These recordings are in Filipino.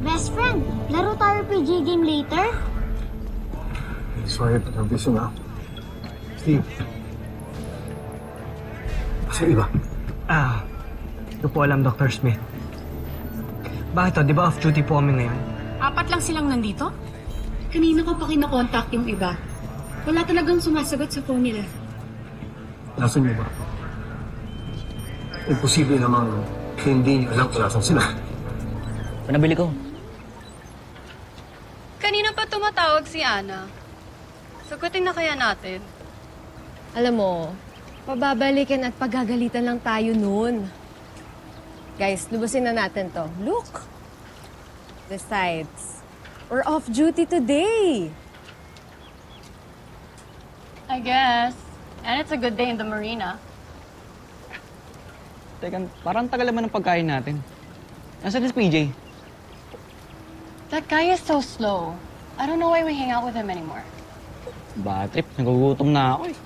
Best friend, laro tayo PG game later? Sorry, but I'm busy now. Steve. Sa iba? Hindi po alam, Dr. Smith. Bakit to? Di ba off-duty po kami ngayon? 4 lang silang nandito? Kanina ko pa kinakontakt yung iba. Wala talagang sumasagot sa phone nila. Nasaan niyo ba? Imposible namang hindi niyo alam kung nasan sila. Panabili ko. Kanina pa tumatawag si Ana. Sagutin na kaya natin. Alam mo, pababalikan at pagagalitan lang tayo noon. Guys, lubusin na natin to. Look! Besides, we're off duty today. I guess. And it's a good day in the marina. Teka, parang tagal naman ng pagkain natin. Nasaan si PJ? That guy is so slow. I don't know why we hang out with him anymore. Bad trip, nagugutom na ako eh.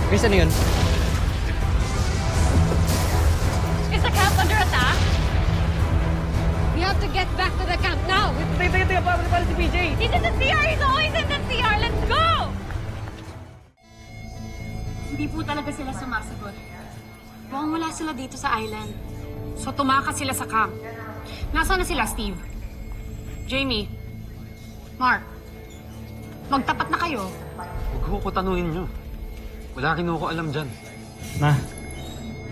Chris, ano yun? Is the camp under attack? We have to get back to the camp now. Teka, para si PJ! He's in the CR! He's always in the CR! Let's go! Hindi po talaga sila sumasagot. Mukhang wala sila dito sa island. So tumakas sila sa camp. Nasaan na sila, Steve? Jamie? Mark? Magtapat na kayo. Huwag ko tanungin niyo. Wala rin ako alam dyan. Ma,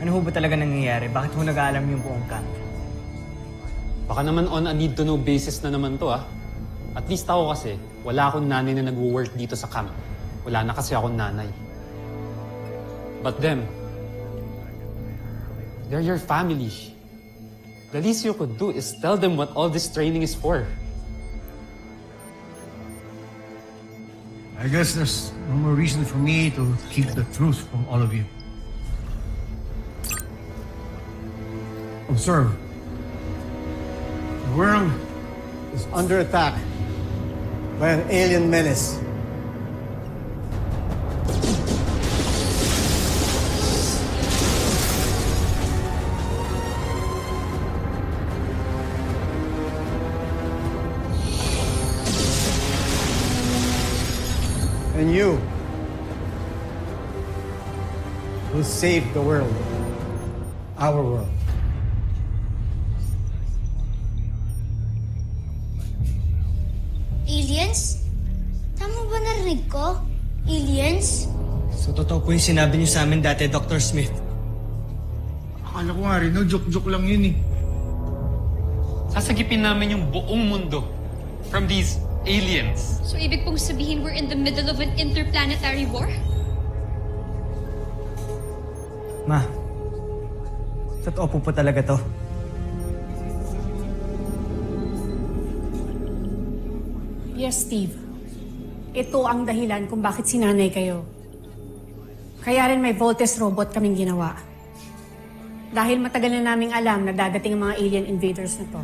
ano ho ba talaga nangyayari? Bakit ho nag-aalam yung buong camp? Baka naman on a need-to-know basis na naman to, ah. At least ako kasi, wala akong nanay na nag-work dito sa camp. Wala na kasi akong nanay. But them, they're your family. The least you could do is tell them what all this training is for. I guess there's no more reason for me to keep the truth from all of you. Observe. The world is under attack by an alien menace. And you will save the world, our world. Aliens? Tama ba narinig ko? Aliens? So, totoo po yung sinabi niyo sa amin dati, Dr. Smith. Akala ko nga rin, no? Joke-joke lang yun eh. Sasagipin namin yung buong mundo from these aliens. So, ibig pong sabihin we're in the middle of an interplanetary war? Ma, totoo po talaga to. Yes, Steve. Ito ang dahilan kung bakit sinanay kayo. Kaya rin may Voltes robot kaming ginawa. Dahil matagal na naming alam na dadating ang mga alien invaders na to.